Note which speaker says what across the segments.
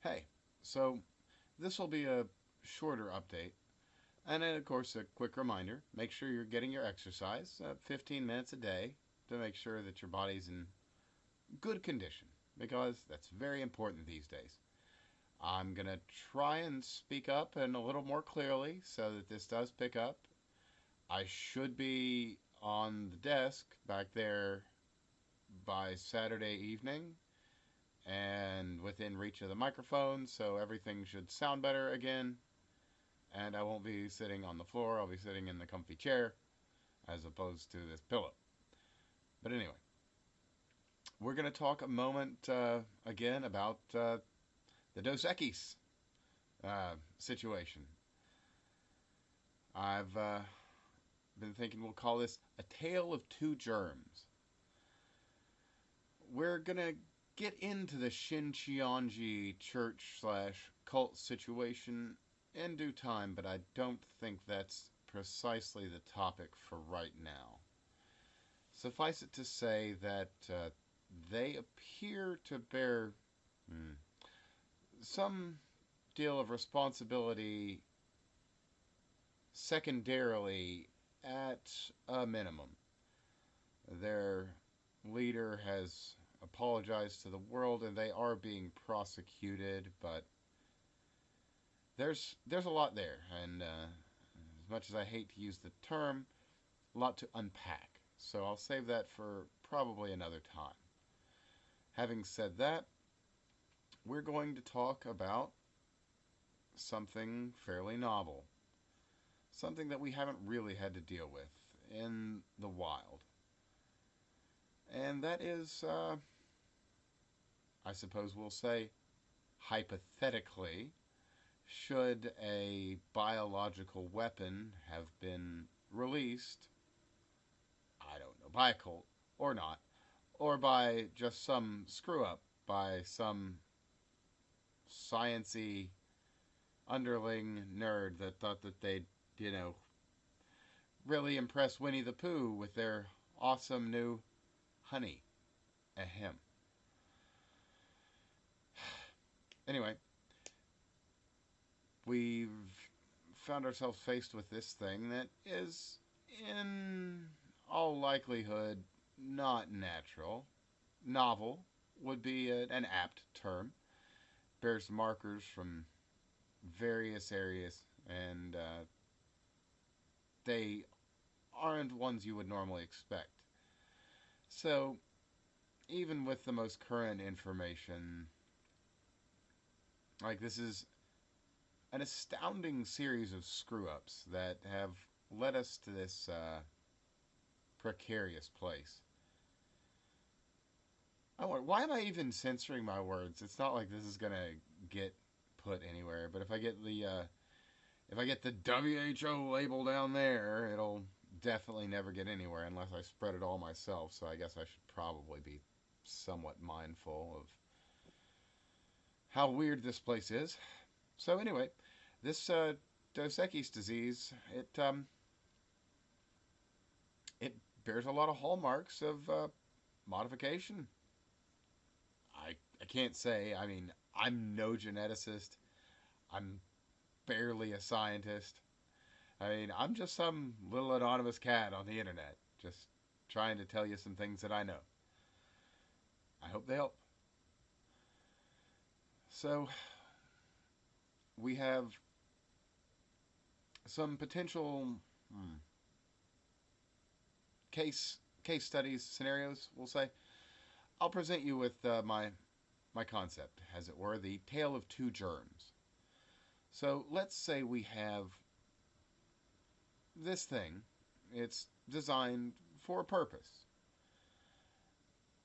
Speaker 1: Hey, so this will be a shorter update, and then, of course, a quick reminder make sure you're getting your exercise 15 minutes a day to make sure that your body's in good condition, because that's very important these days. I'm going to try and speak up and a little more clearly so that this does pick up. I should be on the desk back there by Saturday evening and within reach of the microphone, so everything should sound better again. And I won't be sitting on the floor, I'll be sitting in the comfy chair as opposed to this pillow. But anyway, we're going to talk a moment again about the Dos Equis situation. I've been thinking we'll call this a Tale of Two Germs. We're going to get into the Shincheonji church slash cult situation in due time, but I don't think that's precisely the topic for right now. Suffice it to say that they appear to bear some deal of responsibility secondarily at a minimum. Their leader has apologized to the world and they are being prosecuted, but there's a lot there, and as much as I hate to use the term, a lot to unpack. So I'll save that for probably another time. Having said that, we're going to talk about something fairly novel. Something that we haven't really had to deal with in the wild. And that is, I suppose we'll say, hypothetically, should a biological weapon have been released, I don't know, by a cult or not, or by just some screw up, by some sciency underling nerd that thought that they'd, really impress Winnie the Pooh with their awesome new honey. Ahem. Anyway, we've found ourselves faced with this thing that is, in all likelihood, not natural. Novel would be an apt term. Bears markers from various areas, and they aren't ones you would normally expect. So, even with the most current information, like, this is an astounding series of screw-ups that have led us to this precarious place. Why am I even censoring my words? It's not like this is gonna get put anywhere. But if I get the WHO label down there, it'll definitely never get anywhere unless I spread it all myself. So I guess I should probably be somewhat mindful of how weird this place is. So anyway, this Dos Equis disease, it bears a lot of hallmarks of modification. I can't say. I mean, I'm no geneticist. I'm barely a scientist. I mean, I'm just some little anonymous cat on the internet, just trying to tell you some things that I know. I hope they help. So, we have some potential case studies, scenarios, we'll say. I'll present you with my concept, as it were, the Tale of Two Germs. So let's say we have this thing. It's designed for a purpose.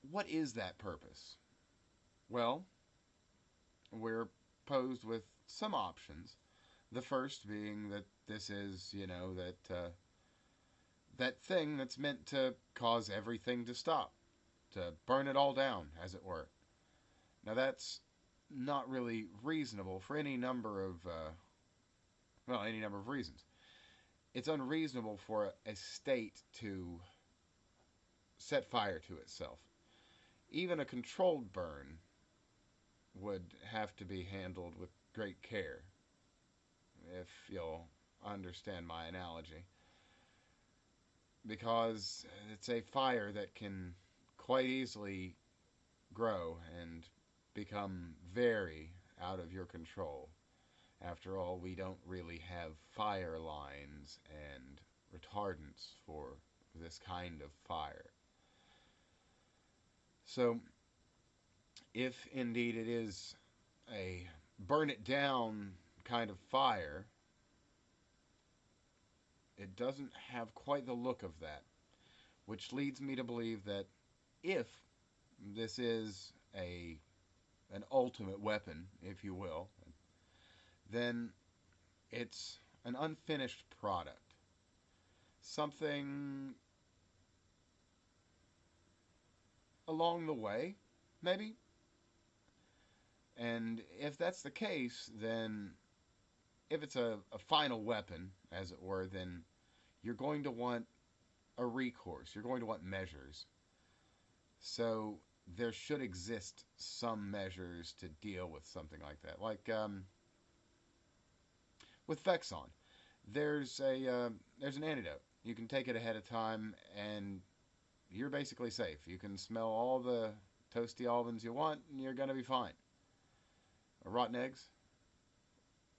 Speaker 1: What is that purpose? Well, we're posed with some options. The first being that this is, that thing that's meant to cause everything to stop, to burn it all down, as it were. Now that's not really reasonable for any number of reasons. It's unreasonable for a state to set fire to itself. Even a controlled burn would have to be handled with great care, if you'll understand my analogy. Because it's a fire that can quite easily grow and become very out of your control. After all, we don't really have fire lines and retardants for this kind of fire. So, if indeed it is a burn it down kind of fire, it doesn't have quite the look of that, which leads me to believe that if this is an ultimate weapon, if you will, then it's an unfinished product. Something along the way, maybe? And if that's the case, then if it's a final weapon, as it were, then you're going to want a recourse. You're going to want measures. So there should exist some measures to deal with something like that. Like with Vexon, there's an antidote. You can take it ahead of time, and you're basically safe. You can smell all the toasty almonds you want, and you're gonna be fine. Or rotten eggs,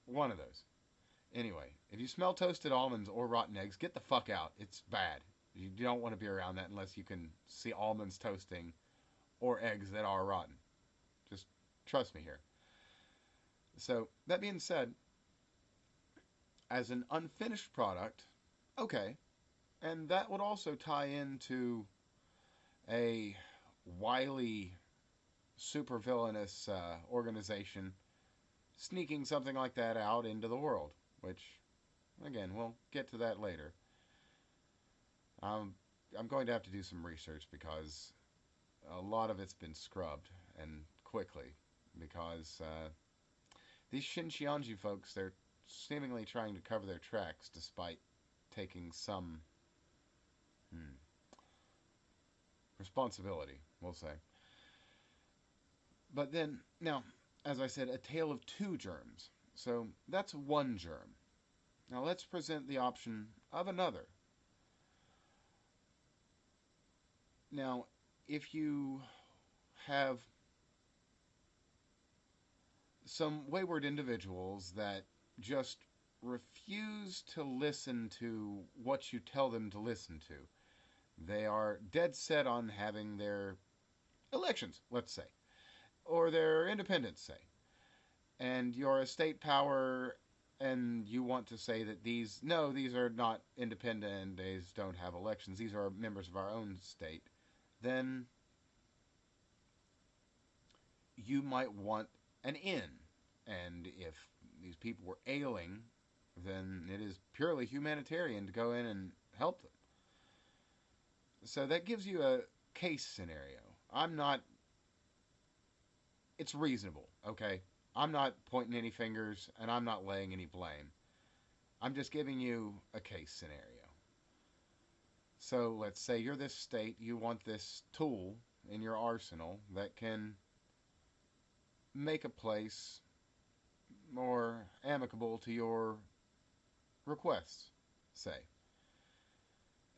Speaker 1: one of those. Anyway, if you smell toasted almonds or rotten eggs, get the fuck out. It's bad. You don't want to be around that unless you can see almonds toasting or eggs that are rotten. Just trust me here. So, that being said, as an unfinished product, okay. And that would also tie into a wily, supervillainous organization sneaking something like that out into the world, which, again, we'll get to that later. I'm going to have to do some research because a lot of it's been scrubbed, and quickly, because these Shincheonji folks, they're seemingly trying to cover their tracks despite taking some responsibility, we'll say. But then, now, as I said, a tale of two germs. So that's one germ. Now let's present the option of another. Now, if you have some wayward individuals that just refuse to listen to what you tell them to listen to, they are dead set on having their elections, let's say, or their independence, say, and you're a state power and you want to say that these are not independent, these don't have elections, these are members of our own state, then you might want an in. And if these people were ailing, then it is purely humanitarian to go in and help them. So that gives you a case scenario. It's reasonable, okay? I'm not pointing any fingers and I'm not laying any blame. I'm just giving you a case scenario. So let's say you're this state, you want this tool in your arsenal that can make a place more amicable to your requests, say.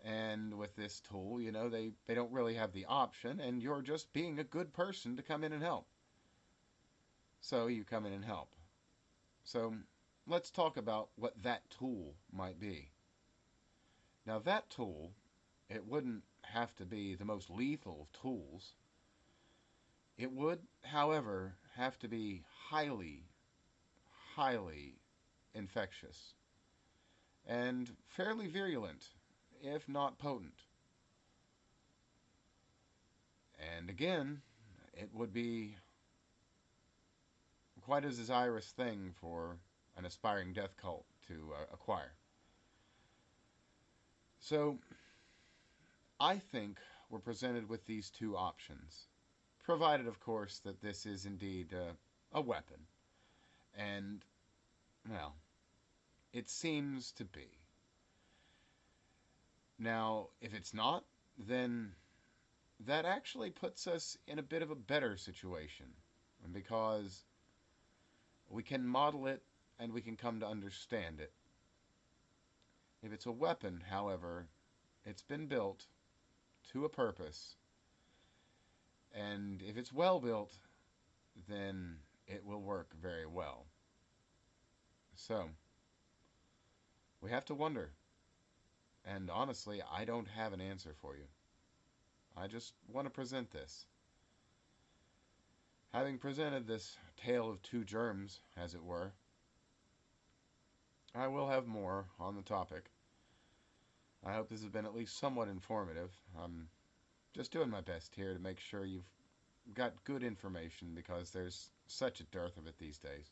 Speaker 1: And with this tool, they don't really have the option, and you're just being a good person to come in and help. So you come in and help. So let's talk about what that tool might be. Now that tool, it wouldn't have to be the most lethal of tools. It would, however, have to be highly, highly infectious and fairly virulent, if not potent. And again, it would be quite a desirous thing for an aspiring death cult to acquire. So, I think we're presented with these two options, provided, of course, that this is indeed a weapon. And, well, it seems to be. Now, if it's not, then that actually puts us in a bit of a better situation. because we can model it and we can come to understand it. If it's a weapon, however, it's been built to a purpose, and if it's well built, then it will work very well. So, we have to wonder, and honestly, I don't have an answer for you. I just want to present this. Having presented this tale of two germs, as it were, I will have more on the topic. I hope this has been at least somewhat informative. I'm just doing my best here to make sure you've got good information, because there's such a dearth of it these days.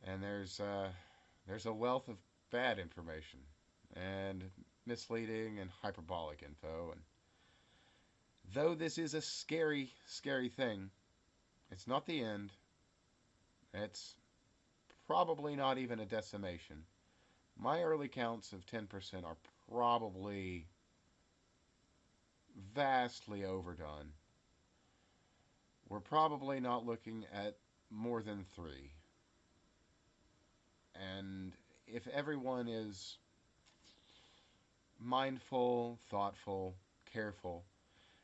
Speaker 1: And there's a wealth of bad information and misleading and hyperbolic info. And though this is a scary, scary thing, it's not the end. It's probably not even a decimation. My early counts of 10% are probably vastly overdone. We're probably not looking at more than 3. And if everyone is mindful, thoughtful, careful,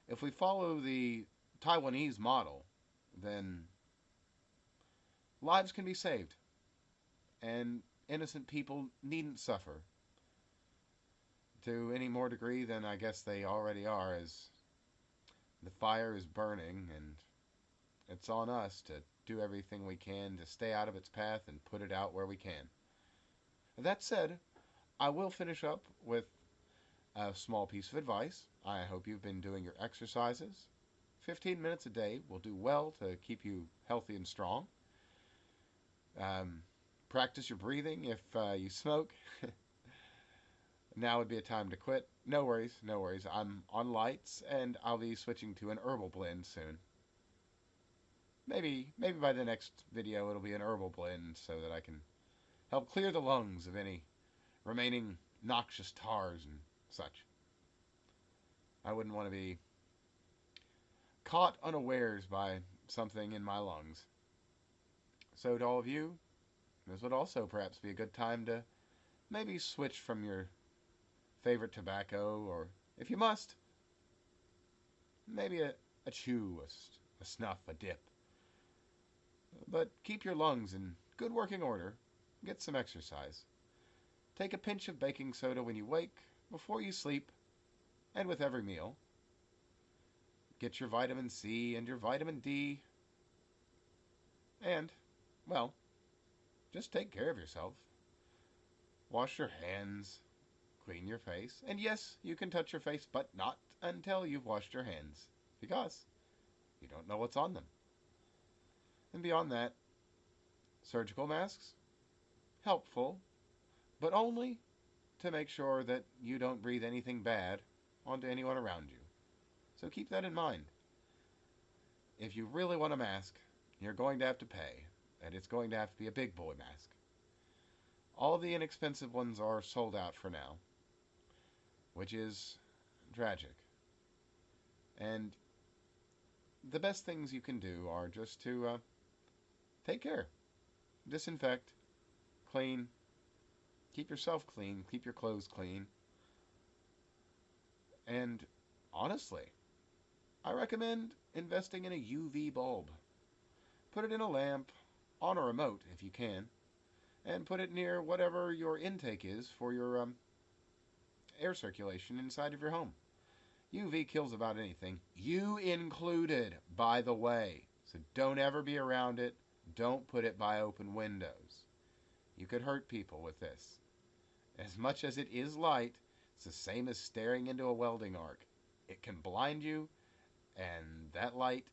Speaker 1: if we follow the Taiwanese model, then lives can be saved, and innocent people needn't suffer to any more degree than I guess they already are, as the fire is burning, and it's on us to do everything we can to stay out of its path and put it out where we can. That said, I will finish up with a small piece of advice. I hope you've been doing your exercises. 15 minutes a day will do well to keep you healthy and strong. Practice your breathing if you smoke. Now would be a time to quit. No worries, no worries. I'm on lights, and I'll be switching to an herbal blend soon. Maybe by the next video it'll be an herbal blend so that I can help clear the lungs of any remaining noxious tars and such. I wouldn't want to be caught unawares by something in my lungs. So to all of you, this would also perhaps be a good time to maybe switch from your favorite tobacco, or if you must, maybe a chew, a snuff, a dip. But keep your lungs in good working order. Get some exercise. Take a pinch of baking soda when you wake, before you sleep, and with every meal. Get your vitamin C and your vitamin D. And, well, just take care of yourself. Wash your hands. Clean your face. And yes, you can touch your face, but not until you've washed your hands, because you don't know what's on them. And beyond that, surgical masks, helpful, but only to make sure that you don't breathe anything bad onto anyone around you. So keep that in mind. If you really want a mask, you're going to have to pay, and it's going to have to be a big boy mask. All the inexpensive ones are sold out for now, which is tragic. And the best things you can do are just to take care. Disinfect, clean, keep yourself clean, keep your clothes clean. And honestly, I recommend investing in a UV bulb. Put it in a lamp, on a remote if you can, and put it near whatever your intake is for your air circulation inside of your home. UV kills about anything, you included, by the way. So don't ever be around it. Don't put it by open windows. You could hurt people with this. As much as it is light, it's the same as staring into a welding arc. It can blind you, and that light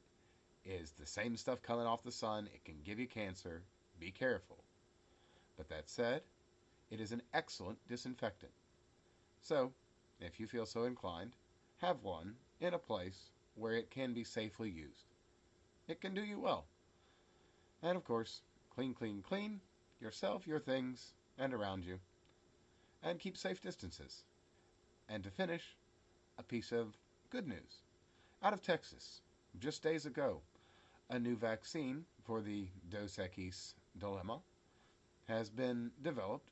Speaker 1: is the same stuff coming off the sun. It can give you cancer. Be careful. But that said, it is an excellent disinfectant. So, if you feel so inclined, have one in a place where it can be safely used. It can do you well. And of course, clean, clean, clean yourself, your things, and around you. And keep safe distances. And to finish, a piece of good news. Out of Texas, just days ago, a new vaccine for the Dos Equis dilemma has been developed,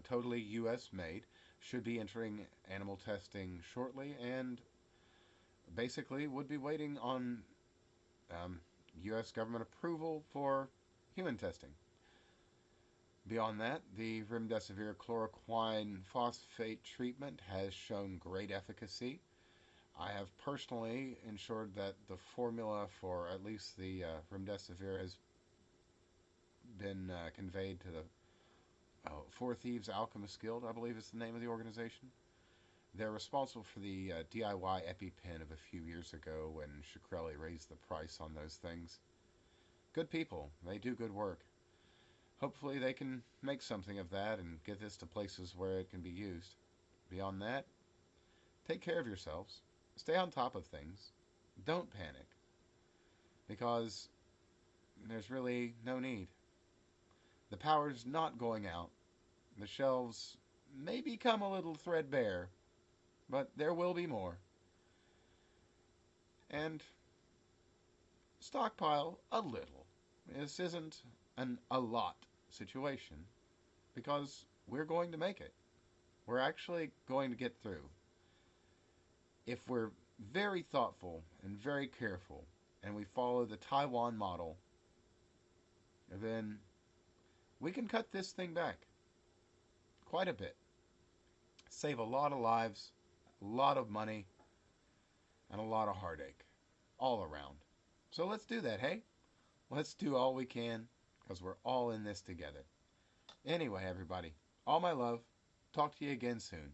Speaker 1: totally U.S. made, should be entering animal testing shortly, and basically would be waiting on U.S. government approval for human testing. Beyond that, the remdesivir chloroquine phosphate treatment has shown great efficacy. I have personally ensured that the formula for at least the remdesivir has been conveyed to the Four Thieves Alchemist Guild, I believe is the name of the organization. They're responsible for the DIY EpiPen of a few years ago when Shkreli raised the price on those things. Good people. They do good work. Hopefully they can make something of that and get this to places where it can be used. Beyond that, take care of yourselves. Stay on top of things. Don't panic. Because there's really no need. The power's not going out. The shelves may become a little threadbare, but there will be more. And stockpile a little. This isn't an a lot situation, because we're going to make it. We're actually going to get through. If we're very thoughtful and very careful, and we follow the Taiwan model, then we can cut this thing back quite a bit. Save a lot of lives, a lot of money, and a lot of heartache all around. So let's do that, hey? Let's do all we can, because we're all in this together. Anyway, everybody, all my love. Talk to you again soon.